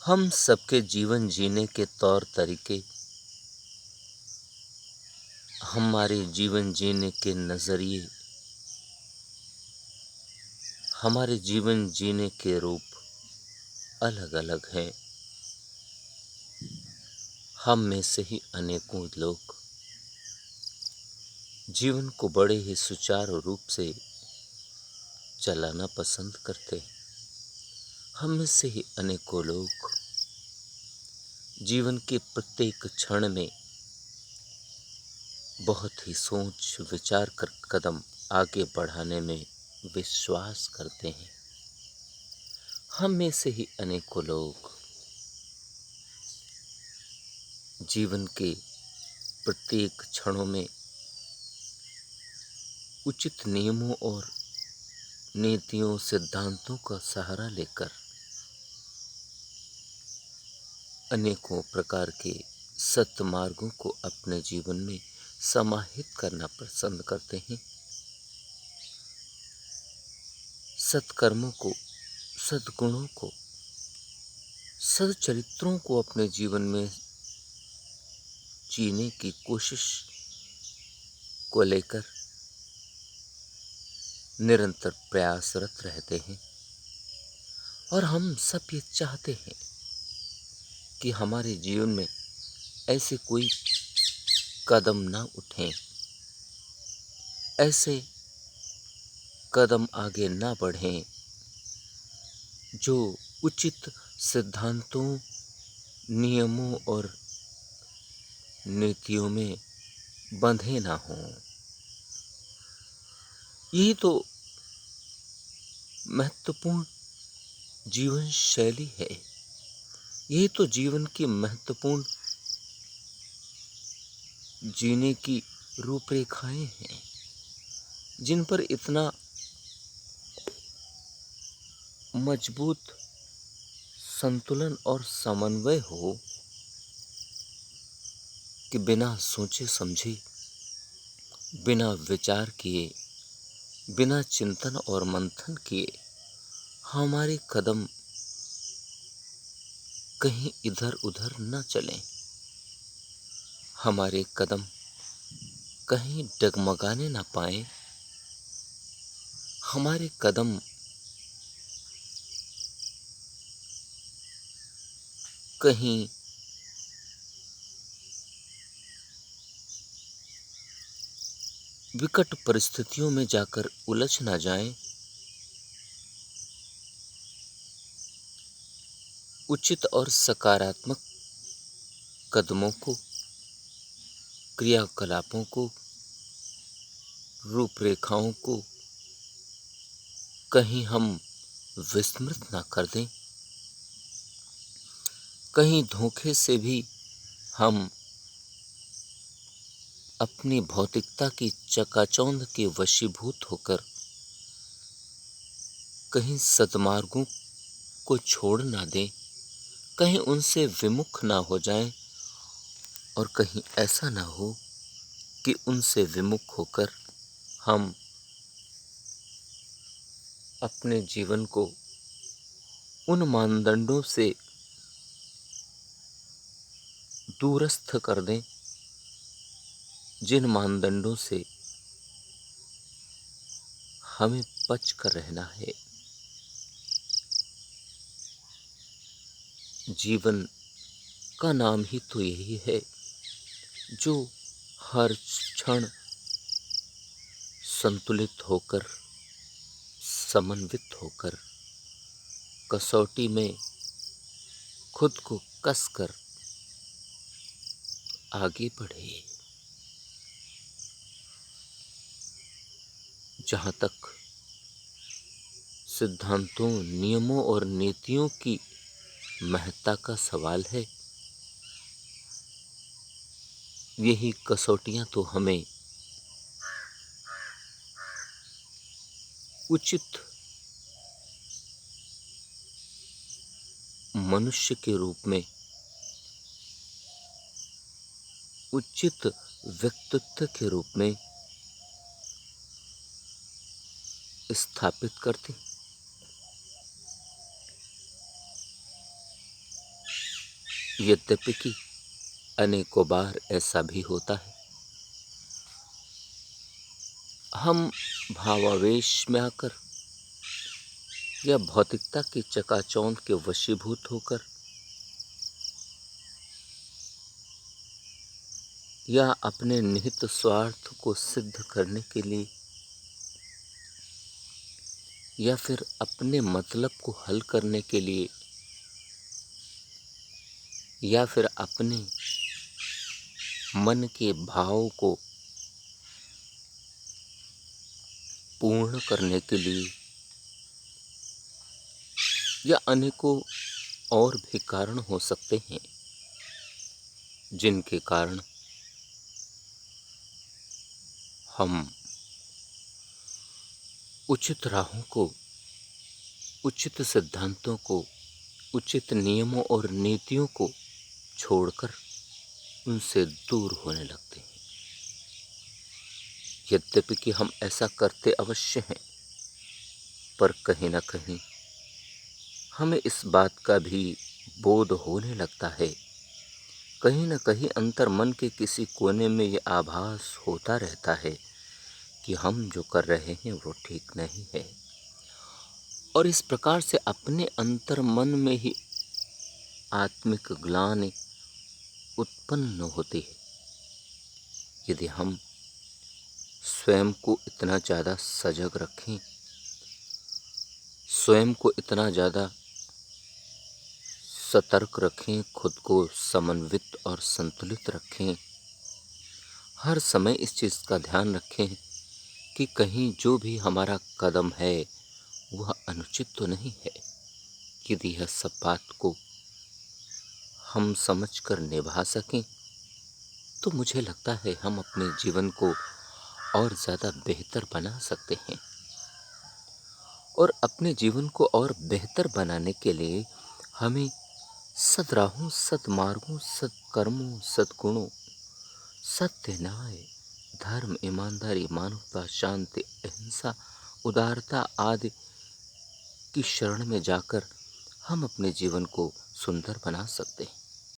हम सबके जीवन जीने के तौर तरीके, हमारे जीवन जीने के नज़रिए, हमारे जीवन जीने के रूप अलग-अलग हैं। हम में से ही अनेकों लोग जीवन को बड़े ही सुचारू रूप से चलाना पसंद करते हैं। हम में से ही अनेकों लोग जीवन के प्रत्येक क्षण में बहुत ही सोच विचार कर कदम आगे बढ़ाने में विश्वास करते हैं। हम में से ही अनेकों लोग जीवन के प्रत्येक क्षणों में उचित नियमों और नीतियों सिद्धांतों का सहारा लेकर अनेकों प्रकार के सत्मार्गों को अपने जीवन में समाहित करना पसंद करते हैं। सत्कर्मों को, सद्गुणों को, सच्चरित्रों को अपने जीवन में जीने की कोशिश को लेकर निरंतर प्रयासरत रहते हैं। और हम सब ये चाहते हैं कि हमारे जीवन में ऐसे कोई कदम ना उठें, ऐसे कदम आगे ना बढ़ें जो उचित सिद्धांतों, नियमों और नीतियों में बंधे ना हों। यही तो महत्वपूर्ण जीवन शैली है। यही तो जीवन की महत्वपूर्ण जीने की रूपरेखाएं हैं, जिन पर इतना मजबूत संतुलन और समन्वय हो कि बिना सोचे समझे, बिना विचार किए, बिना चिंतन और मंथन किए हमारे कदम कहीं इधर उधर न चलें, हमारे कदम कहीं डगमगाने ना पाए, हमारे कदम कहीं विकट परिस्थितियों में जाकर उलझ ना जाएं। उचित और सकारात्मक कदमों को, क्रियाकलापों को, रूपरेखाओं को कहीं हम विस्मृत ना कर दें। कहीं धोखे से भी हम अपनी भौतिकता की चकाचौंध के वशीभूत होकर कहीं सद्मार्गों को छोड़ ना दें, कहीं उनसे विमुख ना हो जाएं और कहीं ऐसा ना हो कि उनसे विमुख होकर हम अपने जीवन को उन मानदंडों से दूरस्थ कर दें जिन मानदंडों से हमें बच कर रहना है। जीवन का नाम ही तो यही है जो हर क्षण संतुलित होकर, समन्वित होकर, कसौटी में खुद को कसकर आगे बढ़े। जहाँ तक सिद्धांतों, नियमों और नीतियों की महत्ता का सवाल है, यही कसौटियां तो हमें उचित मनुष्य के रूप में, उचित व्यक्तित्व के रूप में स्थापित करते। यद्यपि कि अनेकों बार ऐसा भी होता है, हम भावावेश में आकर या भौतिकता की चकाचौंध के वशीभूत होकर या अपने निहित स्वार्थ को सिद्ध करने के लिए या फिर अपने मतलब को हल करने के लिए या फिर अपने मन के भाव को पूर्ण करने के लिए या अनेकों और भी कारण हो सकते हैं, जिनके कारण हम उचित राहों को, उचित सिद्धांतों को, उचित नियमों और नीतियों को छोड़कर उनसे दूर होने लगते हैं। यद्यपि कि हम ऐसा करते अवश्य हैं, पर कहीं न कहीं हमें इस बात का भी बोध होने लगता है, कहीं न कहीं अंतर मन के किसी कोने में ये आभास होता रहता है कि हम जो कर रहे हैं वो ठीक नहीं है। और इस प्रकार से अपने अंतर मन में ही आत्मिक ग्लानि उत्पन्न होती है। यदि हम स्वयं को इतना ज़्यादा सजग रखें, स्वयं को इतना ज़्यादा सतर्क रखें, खुद को समन्वित और संतुलित रखें, हर समय इस चीज़ का ध्यान रखें कि कहीं जो भी हमारा कदम है वह अनुचित तो नहीं है। यदि यह सब बात को हम समझकर निभा सकें तो मुझे लगता है हम अपने जीवन को और ज़्यादा बेहतर बना सकते हैं। और अपने जीवन को और बेहतर बनाने के लिए हमें सद्राहों, सद्मार्गों, सत्कर्मों, सद्गुणों, सत्य, न्याय, धर्म, ईमानदारी, मानवता, शांति, अहिंसा, उदारता आदि की शरण में जाकर हम अपने जीवन को सुंदर बना सकते हैं।